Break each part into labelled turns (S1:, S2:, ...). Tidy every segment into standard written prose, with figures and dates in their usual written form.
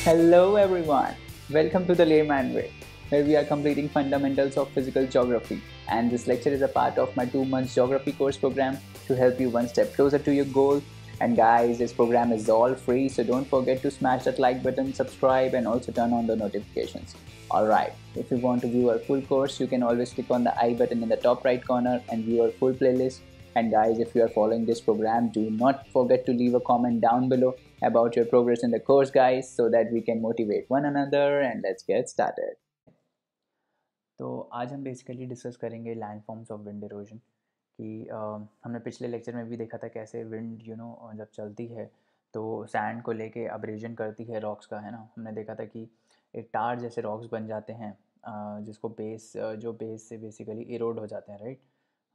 S1: Hello everyone, welcome to the Layman Way, where we are completing fundamentals of physical geography. And this lecture is a part of my 2 months geography course program to help you one step closer to your goal. And guys, this program is all free, so don't forget to smash that like button, subscribe, and also turn on the notifications. Alright, if you want to view our full course, you can always click on the I button in the top right corner and view our full playlist. And guys, if you are following this program, do not forget to leave a comment down below about your progress in the course, guys, so that we can motivate one another. And let's get started. तो आज हम basically discuss करेंगे land forms of wind erosion कि हमने पिछले lecture में भी देखा था कैसे विंड जब चलती है तो सैंड को लेके अब्रेजन करती है रॉक्स का, है ना। हमने देखा था कि एक टार जैसे रॉक्स बन जाते हैं जिसको जो बेस से बेसिकली इरोड हो जाते हैं, राइट।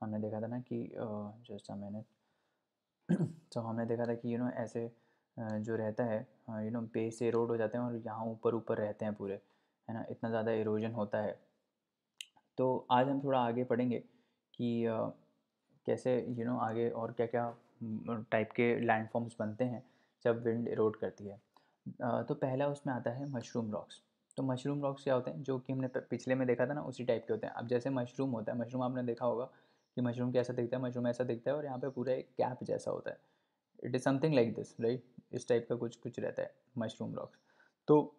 S1: हमने देखा था ना कि जस्ट अ मिनट तो हमने देखा था कि ऐसे जो रहता है बेस से इरोड हो जाते हैं और यहाँ ऊपर ऊपर रहते हैं पूरे, है ना। इतना ज़्यादा इरोजन होता है। तो आज हम थोड़ा आगे पढ़ेंगे कि कैसे आगे और क्या क्या टाइप के लैंडफॉर्म्स बनते हैं जब विंड इरोड करती है। तो पहला उसमें आता है मशरूम रॉक्स। तो मशरूम रॉक्स क्या होते हैं, जो कि हमने पिछले में देखा था ना, उसी टाइप के होते हैं। अब जैसे मशरूम होता है, मशरूम आपने देखा होगा कि मशरूम कैसा दिखता है। मशरूम ऐसा दिखता है और यहाँ पे पूरा एक कैप जैसा होता है। It is something like this, right. इस टाइप का कुछ कुछ रहता है मशरूम रॉक्स। तो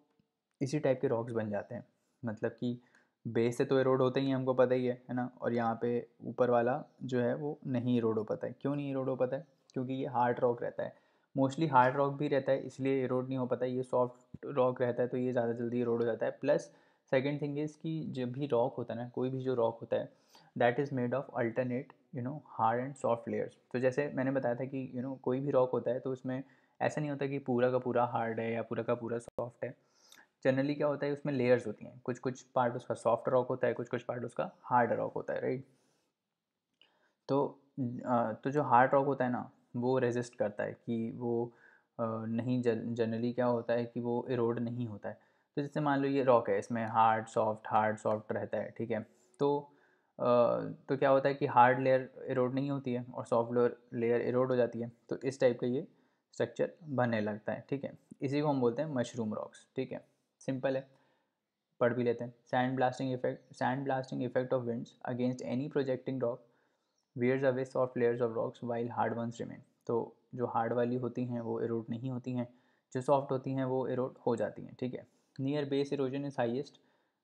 S1: इसी टाइप के रॉक्स बन जाते हैं, मतलब कि बेस से तो इरोड होते ही हैं, हमको पता ही है ना। और यहाँ पे ऊपर वाला जो है वो नहीं इरोड हो पाता है। क्यों नहीं इरोड हो पाता है? क्योंकि ये हार्ड रॉक रहता है। मोस्टली हार्ड रॉक भी रहता है, इसलिए इरोड नहीं हो पाता। ये सॉफ्ट रॉक रहता है तो ये ज़्यादा जल्दी इरोड हो जाता है। प्लस सेकेंड थिंग इज़ कि जब भी रॉक होता है ना, कोई भी जो रॉक होता है, that is made of alternate hard and soft layers. तो जैसे मैंने बताया था कि कोई भी रॉक होता है तो उसमें ऐसा नहीं होता कि पूरा का पूरा हार्ड है या पूरा का पूरा सॉफ्ट है। जनरली क्या होता है, उसमें लेयर्स होती हैं। कुछ कुछ पार्ट उसका सॉफ्ट रॉक होता है, कुछ कुछ पार्ट उसका हार्ड रॉक होता है, राइट। तो तो जो हार्ड रॉक होता है ना, वो रेजिस्ट करता है कि वो नहीं, जनरली क्या होता है कि वो इरोड नहीं होता है। तो जैसे मान लो ये रॉक है, इसमें हार्ड सॉफ्ट रहता है, ठीक है। तो तो क्या होता है कि हार्ड लेयर इरोड नहीं होती है और सॉफ्ट लेयर इरोड हो जाती है। तो इस टाइप का ये स्ट्रक्चर बनने लगता है, ठीक है। इसी को हम बोलते हैं मशरूम रॉक्स, ठीक है। सिंपल है, पढ़ भी लेते हैं। Sand blasting effect of winds against any projecting rock wears away soft layers of rocks while hard ones remain. तो जो हार्ड वाली होती हैं वो इरोड नहीं होती हैं, जो सॉफ्ट होती हैं वो इरोड हो जाती हैं, ठीक है। Near base erosion is highest.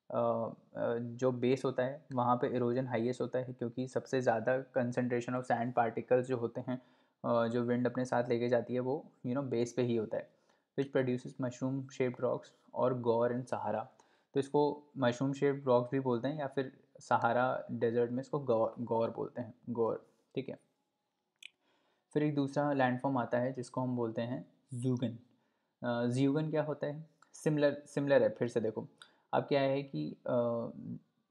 S1: जो बेस होता है वहाँ पे इरोजन हाईएस्ट होता है, क्योंकि सबसे ज़्यादा कंसनट्रेशन ऑफ सैंड पार्टिकल्स जो होते हैं जो विंड अपने साथ लेके जाती है वो बेस पे ही होता है, which produces mushroom shaped rocks और गौर एंड सहारा। तो इसको मशरूम शेप्ड रॉक्स भी बोलते हैं, या फिर सहारा डेजर्ट में इसको गौर बोलते हैं, गौर, ठीक है। फिर एक दूसरा लैंडफॉर्म आता है जिसको हम बोलते हैं जूगन। ज्यूगन क्या होता है? सिमिलर है। फिर से देखो, अब क्या है कि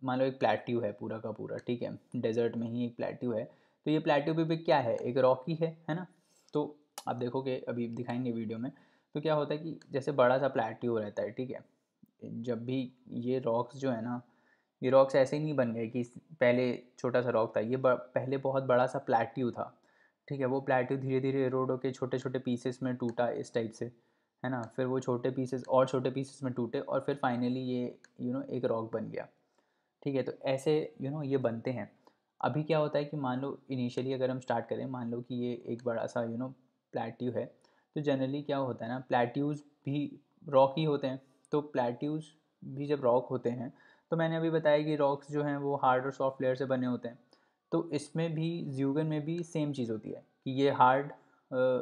S1: मान लो एक प्लेट्यू है पूरा का पूरा, ठीक है। डेजर्ट में ही एक प्लेट्यू है। तो ये प्लेट्यू भी क्या है? एक रॉकी है ना। तो आप देखोगे, अभी दिखाएंगे वीडियो में। तो क्या होता है कि जैसे बड़ा सा प्लेट्यू रहता है, ठीक है। जब भी ये रॉक्स जो है ना, ये रॉक्स ऐसे ही नहीं बन गए कि पहले छोटा सा रॉक था। ये पहले बहुत बड़ा सा प्लेट्यू था, ठीक है। वो प्लेट्यू धीरे धीरे इरोड होके छोटे छोटे पीसेस में टूटा, इस टाइप से, है ना। फिर वो छोटे पीसेस और छोटे पीसेस में टूटे और फिर फाइनली ये एक रॉक बन गया, ठीक है। तो ऐसे ये बनते हैं। अभी क्या होता है कि मान लो इनिशियली अगर हम स्टार्ट करें, मान लो कि ये एक बड़ा सा प्लेट्यू है। तो जनरली क्या होता है ना, प्लेट्यूज़ भी रॉक ही होते हैं। तो प्लेट्यूज़ भी जब रॉक होते हैं, तो मैंने अभी बताया कि रॉक्स जो हैं वो हार्ड और सॉफ्ट लेयर से बने होते हैं। तो इसमें भी, ज्यूगन में भी सेम चीज़ होती है कि ये हार्ड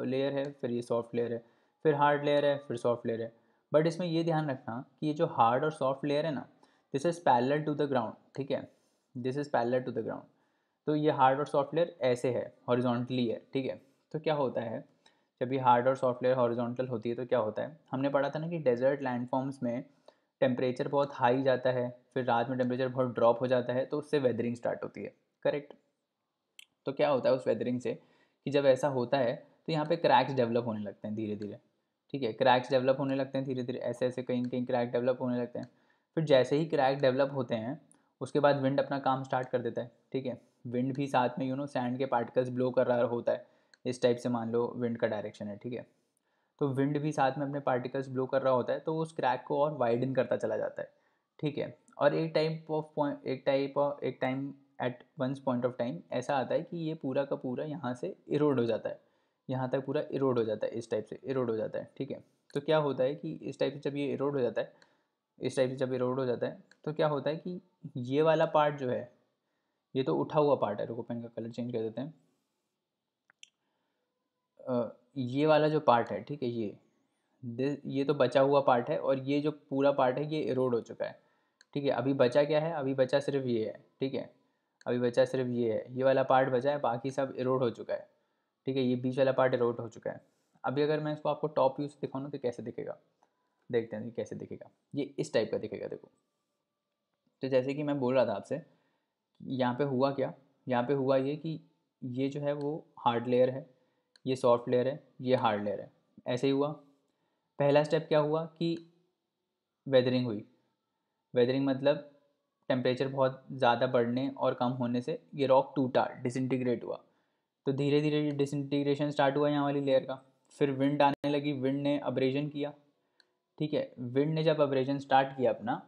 S1: लेयर है, फिर ये सॉफ्ट लेयर है, फिर हार्ड लेयर है, फिर सॉफ्ट लेयर है। बट इसमें ये ध्यान रखना कि ये जो हार्ड और सॉफ्ट लेयर है ना, this is parallel to the ground, ठीक है। This is parallel to the ground. तो ये हार्ड और सॉफ्ट लेयर ऐसे है, हॉरिजॉन्टली है, ठीक है। तो क्या होता है, जब ये हार्ड और सॉफ्ट लेयर हॉरिजॉन्टल होती है तो क्या होता है, हमने पढ़ा था ना कि डेजर्ट लैंडफॉर्म्स में टेम्परेचर बहुत हाई जाता है, फिर रात में टेम्परेचर बहुत ड्रॉप हो जाता है, तो उससे वेदरिंग स्टार्ट होती है, करेक्ट। तो क्या होता है उस वेदरिंग से कि जब ऐसा होता है तो यहाँ पे क्रैक्स डेवलप होने लगते हैं धीरे धीरे, ठीक है। क्रैक्स डेवलप होने लगते हैं धीरे धीरे, ऐसे ऐसे कहीं कहीं क्रैक डेवलप होने लगते हैं। फिर जैसे ही क्रैक डेवलप होते हैं, उसके बाद विंड अपना काम स्टार्ट कर देता है, ठीक है। विंड भी साथ में सैंड के पार्टिकल्स ब्लो कर रहा होता है, इस टाइप से मान लो विंड का डायरेक्शन है, ठीक है। तो विंड भी साथ में अपने पार्टिकल्स ब्लो कर रहा होता है, तो उस क्रैक को और वाइडन करता चला जाता है, ठीक है। और एक time at once point of time ऐसा आता है कि ये पूरा का पूरा यहाँ से इरोड हो जाता है, यहाँ तक पूरा इरोड हो जाता है, इस टाइप से इरोड हो जाता है, ठीक है। तो क्या होता है कि इस टाइप से जब ये इरोड हो जाता है, इस टाइप से जब इरोड हो जाता है, तो क्या होता है कि ये वाला पार्ट जो है, ये तो उठा हुआ पार्ट है, रुको पेन का कलर चेंज कर देते हैं। ये वाला जो पार्ट है, ठीक है, ये तो बचा हुआ पार्ट है, और ये जो पूरा पार्ट है ये इरोड हो चुका है, ठीक है। अभी बचा क्या है, अभी बचा सिर्फ ये है, ठीक है। अभी बचा सिर्फ ये है, ये वाला पार्ट बचा है, बाकी सब इरोड हो चुका है, ठीक है। ये बीच वाला पार्ट इरोड हो चुका है। अभी अगर मैं इसको आपको टॉप व्यू से दिखाऊँ ना तो कैसे दिखेगा, देखते हैं कि कैसे दिखेगा। ये इस टाइप का दिखेगा, देखो। तो जैसे कि मैं बोल रहा था आपसे, यहाँ पे हुआ क्या, यहाँ पे हुआ ये कि ये जो है वो हार्ड लेयर है, ये सॉफ्ट लेयर है, ये हार्ड लेयर है, ऐसे ही हुआ। पहला स्टेप क्या हुआ कि वेदरिंग हुई। वेदरिंग मतलब टेम्परेचर बहुत ज़्यादा बढ़ने और कम होने से ये रॉक टूटा, डिसइंटीग्रेट हुआ। तो धीरे धीरे ये डिसइंटीग्रेशन स्टार्ट हुआ यहाँ वाली लेयर का। फिर विंड आने लगी, विंड ने अब्रेजन किया, ठीक है। विंड ने जब अब्रेजन स्टार्ट किया अपना,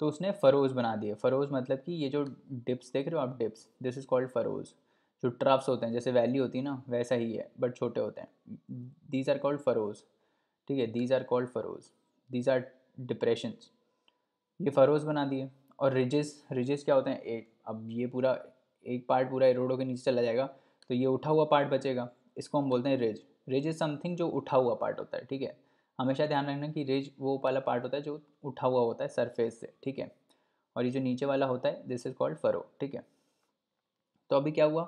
S1: तो उसने फरोज बना दिए। फरोज मतलब कि ये जो डिप्स देख रहे हो आप, dips, this is called furrows. जो ट्रफ्स होते हैं, जैसे वैली होती है ना, वैसा ही है बट छोटे होते हैं। दीज आर कॉल्ड फरोज, ठीक है, these are called furrows, these are depressions. ये फरोज बना दिए। और रिजेस, रिजेस क्या होते हैं, एक, अब ये पूरा एक पार्ट पूरा इरोड के नीचे चला जाएगा, तो ये उठा हुआ पार्ट बचेगा, इसको हम बोलते हैं रिज। रिज इज़ समथिंग जो उठा हुआ पार्ट होता है, ठीक है। हमेशा ध्यान रखना कि रिज वो वाला पार्ट होता है जो उठा हुआ होता है सरफेस से, ठीक है। और ये जो नीचे वाला होता है, दिस इज़ कॉल्ड फरो, ठीक है। तो अभी क्या हुआ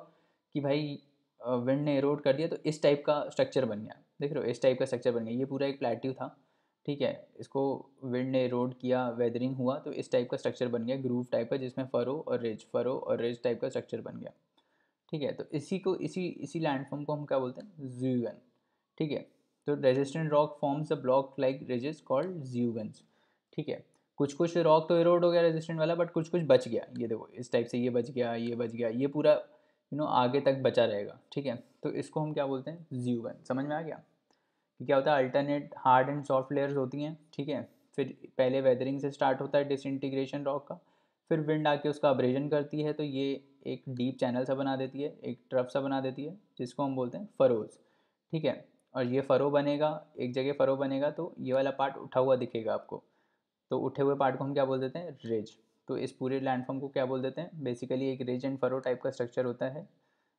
S1: कि भाई विंड ने इरोड कर दिया, तो इस टाइप का स्ट्रक्चर बन गया, देख रहे हो, इस टाइप का स्ट्रक्चर बन गया। ये पूरा एक प्लेट्यू था, ठीक है। इसको विंड ने इरोड किया, वेदरिंग हुआ, तो इस टाइप का स्ट्रक्चर बन गया, ग्रूव टाइप का, जिसमें फरो और रिज टाइप का स्ट्रक्चर बन गया, ठीक है। तो इसी लैंडफॉर्म को हम क्या बोलते हैं, ज्यूगन, ठीक है। तो resistant rock forms a block like ridges called zeugens, ठीक है। कुछ कुछ रॉक तो इरोड हो गया रेजिस्टेंट वाला, बट कुछ कुछ बच गया, ये देखो इस टाइप से, ये बच गया, ये बच गया, ये पूरा आगे तक बचा रहेगा, ठीक है। तो इसको हम क्या बोलते हैं, ज्यूगन। समझ में आ गया कि क्या होता है, alternate hard and soft layers होती हैं, ठीक है। फिर पहले वेदरिंग से स्टार्ट होता है डिसइंटीग्रेशन रॉक का, फिर विंड आके उसका अब्रेजन करती है, तो ये एक डीप चैनल सा बना देती है, एक ट्रफ सा बना देती है, जिसको हम बोलते हैं फरोज, ठीक है। और ये फरो बनेगा, एक जगह फरो बनेगा, तो ये वाला पार्ट उठा हुआ दिखेगा आपको, तो उठे हुए पार्ट को हम क्या बोल देते हैं, रिज। तो इस पूरे लैंडफॉर्म को क्या बोल देते हैं, बेसिकली एक रिज एंड फरो टाइप का स्ट्रक्चर होता है,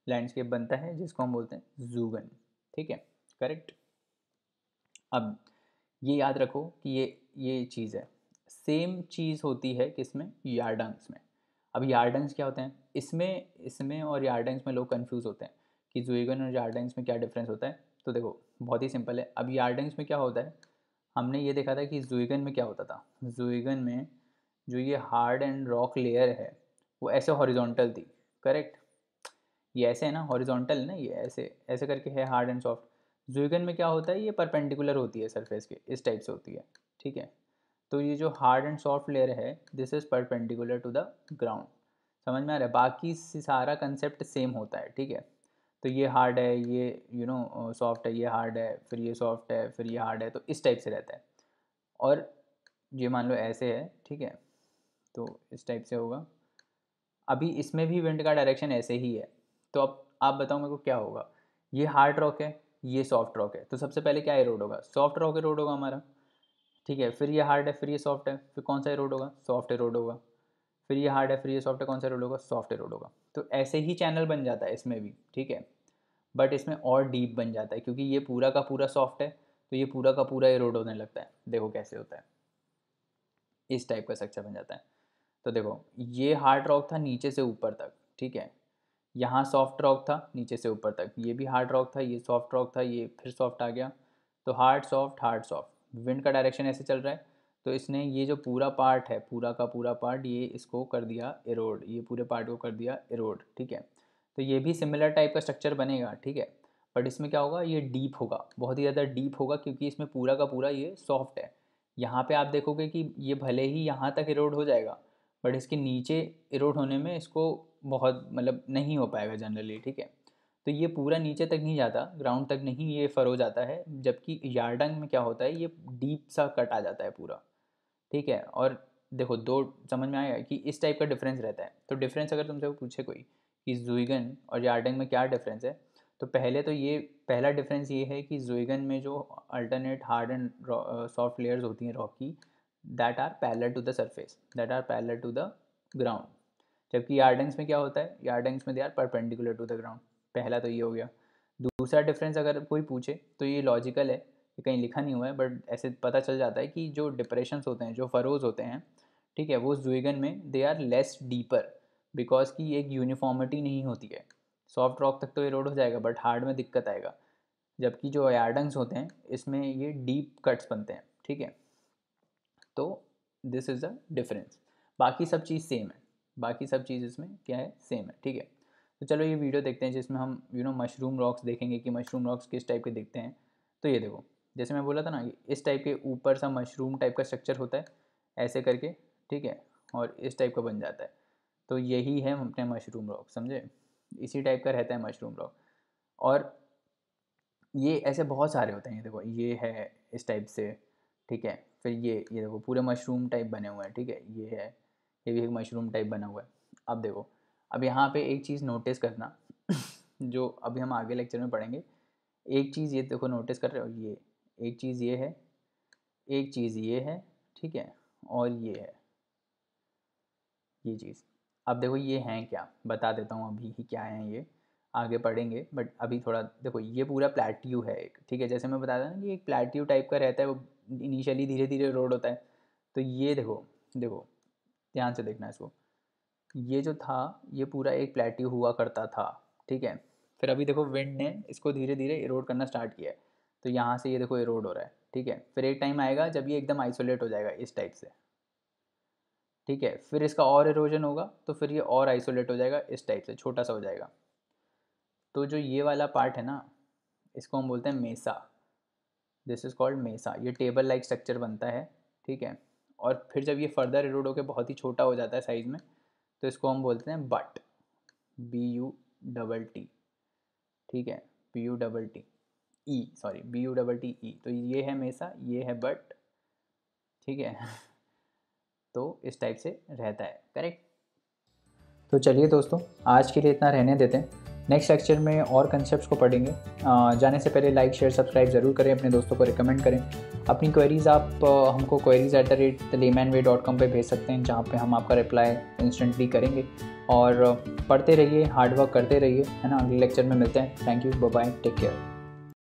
S1: लैंडस्केप बनता है, जिसको हम बोलते हैं जूगन, ठीक है, करेक्ट। अब ये याद रखो कि ये चीज़ है, सेम चीज़ होती है किसमें, यार्डंग्स में। अब यार्डंग्स क्या होते हैं, इसमें इसमें और यार्डंग्स में लोग कंफ्यूज होते हैं कि ज़ुइगन और यार्डंग्स में क्या डिफरेंस होता है। तो देखो बहुत ही सिंपल है। अब यार्डंग्स में क्या होता है, हमने ये देखा था कि ज़ुइगन में क्या होता था। ज़ुइगन में जो ये हार्ड एंड रॉक लेयर है, वो ऐसे हॉरिजॉन्टल थी, करेक्ट। ये ऐसे है ना, हॉरिजॉन्टल है ना, ये ऐसे ऐसे करके है हार्ड एंड सॉफ्ट। ज़ुइगन में क्या होता है, ये परपेंडिकुलर होती है सरफेस के, इस टाइप से होती है, ठीक है। तो ये जो हार्ड एंड सॉफ्ट लेयर है, this is perpendicular to the ground. समझ में आ रहा है, बाकी सारा कंसेप्ट सेम होता है, ठीक है। तो ये हार्ड है, ये सॉफ्ट है, ये हार्ड है, फिर ये सॉफ्ट है, फिर ये हार्ड है, तो इस टाइप से रहता है। और ये मान लो ऐसे है, ठीक है, तो इस टाइप से होगा। अभी इसमें भी विंड का डायरेक्शन ऐसे ही है। तो अब आप बताओ मेरे को क्या होगा, ये हार्ड रॉक है, ये सॉफ्ट रॉक है, तो सबसे पहले क्या इरोड होगा, सॉफ्ट रॉक इरोड होगा हमारा, ठीक है। फिर ये हार्ड है, फिर ये सॉफ्ट है, फिर कौन सा इरोड होगा, सॉफ्ट इरोड होगा। फिर ये हार्ड है, फिर ये सॉफ्ट है, कौन सा इरोड होगा, सॉफ्ट इरोड होगा। तो ऐसे ही चैनल बन जाता है इसमें भी, ठीक है। बट इसमें और डीप बन जाता है, क्योंकि ये पूरा का पूरा सॉफ्ट है, तो ये पूरा का पूरा इरोड होने लगता है। देखो कैसे होता है, इस टाइप का स्ट्रक्चर बन जाता है। तो देखो ये हार्ड रॉक था नीचे से ऊपर तक, ठीक है। यहाँ सॉफ्ट रॉक था नीचे से ऊपर तक, ये भी हार्ड रॉक था, ये सॉफ्ट रॉक था, ये फिर सॉफ्ट आ गया। तो hard soft hard soft, wind का डायरेक्शन ऐसे चल रहा है, तो इसने ये जो पूरा पार्ट है, पूरा का पूरा पार्ट, ये इसको कर दिया इरोड, ये पूरे पार्ट को कर दिया इरोड, ठीक है। तो ये भी सिमिलर टाइप का स्ट्रक्चर बनेगा, ठीक है। बट इसमें क्या होगा, ये डीप होगा, बहुत ही ज़्यादा डीप होगा, क्योंकि इसमें पूरा का पूरा ये सॉफ्ट है। यहाँ पे आप देखोगे कि ये भले ही यहाँ तक इरोड हो जाएगा, बट इसके नीचे इरोड होने में इसको बहुत मतलब नहीं हो पाएगा जनरली, ठीक है। तो ये पूरा नीचे तक नहीं जाता, ग्राउंड तक नहीं ये फरो जाता है, जबकि यार्डंग में क्या होता है, ये डीप सा कट आ जाता है पूरा, ठीक है। और देखो दो समझ में आएगा कि इस टाइप का डिफरेंस रहता है। तो डिफरेंस अगर तुमसे पूछे कोई कि ज़ुइगन और यार्डंग में क्या डिफरेंस है, तो पहले तो ये पहला डिफरेंस ये है कि ज़ुइगन में जो alternate hard and soft layers होती हैं रॉक की, that are parallel to the surface, that are parallel to the ground. जबकि यार्डंग्स में क्या होता है, यार्डंग्स में they are perpendicular to the ground. पहला तो ये हो गया। दूसरा डिफरेंस अगर कोई पूछे तो ये लॉजिकल है, ये कहीं लिखा नहीं हुआ है, बट ऐसे पता चल जाता है कि जो डिप्रेशंस होते हैं, जो फरोज होते हैं, ठीक है, वो ज़ुइगन में they are less deeper, because की एक यूनिफॉर्मिटी नहीं होती है। सॉफ्ट रॉक तक तो एरोड हो जाएगा, बट हार्ड में दिक्कत आएगा। जबकि जो यार्डंग्स होते हैं इसमें ये डीप कट्स बनते हैं, ठीक है। तो दिस इज़ द डिफरेंस। बाकी सब चीज़ सेम है, बाकी सब चीज़ इसमें क्या है, सेम है, ठीक है। तो चलो ये वीडियो देखते हैं जिसमें हम मशरूम रॉक्स देखेंगे कि मशरूम रॉक्स किस टाइप के दिखते हैं। तो ये देखो, जैसे मैं बोला था ना कि इस टाइप के ऊपर सा मशरूम टाइप का स्ट्रक्चर होता है ऐसे करके, ठीक है, और इस टाइप का बन जाता है। तो यही है अपने मशरूम रॉक, समझे, इसी टाइप का रहता है मशरूम रॉक। और ये ऐसे बहुत सारे होते हैं, ये देखो ये है इस टाइप से, ठीक है। फिर ये देखो पूरे मशरूम टाइप बने हुए हैं, ठीक है, ये है, ये भी एक मशरूम टाइप बना हुआ है। अब देखो, अब यहाँ पे एक चीज़ नोटिस करना जो अभी हम आगे लेक्चर में पढ़ेंगे। एक चीज़ ये देखो नोटिस कर रहे हो, ये एक चीज़ ये है, एक चीज़ ये है, ठीक है, और ये है ये चीज़। अब देखो ये हैं क्या, बता देता हूँ अभी ही क्या हैं ये, आगे पढ़ेंगे, बट अभी थोड़ा देखो, ये पूरा प्लेट्यू है एक, ठीक है। जैसे मैं बताया था ना कि एक प्लेट्यू टाइप का रहता है, वो इनिशियली धीरे धीरे रोड होता है। तो ये देखो, देखो ध्यान से देखना इसको, ये जो था ये पूरा एक प्लेट्यू हुआ करता था, ठीक है। फिर अभी देखो विंड ने इसको धीरे धीरे इरोड करना स्टार्ट किया है, तो यहाँ से ये देखो इरोड हो रहा है, ठीक है। फिर एक टाइम आएगा जब ये एकदम आइसोलेट हो जाएगा इस टाइप से, ठीक है। फिर इसका और इरोजन होगा, तो फिर ये और आइसोलेट हो जाएगा इस टाइप से, छोटा सा हो जाएगा। तो जो ये वाला पार्ट है ना, इसको हम बोलते हैं मेसा, दिस इज़ कॉल्ड मेसा। ये टेबल लाइक स्ट्रक्चर बनता है, ठीक है। और फिर जब ये फर्दर इरोड होकर बहुत ही छोटा हो जाता है साइज़ में, तो इसको हम बोलते हैं बट, BUTT, ठीक है, BUTT, तो ये है मेसा, ये है बट, ठीक है। तो इस टाइप से रहता है, करेक्ट। तो चलिए दोस्तों, आज के लिए इतना रहने देते हैं। नेक्स्ट लेक्चर में और कंसेप्ट्स को पढ़ेंगे। जाने से पहले लाइक शेयर सब्सक्राइब ज़रूर करें, अपने दोस्तों को रिकमेंड करें। अपनी क्वेरीज़ आप हमको queries@thelaymanway.com पे भेज सकते हैं, जहाँ पे हम आपका रिप्लाई इंस्टेंटली करेंगे। और पढ़ते रहिए, हार्ड वर्क करते रहिए, है ना। अगले लेक्चर में मिलते हैं। Thank you, bye bye, take care.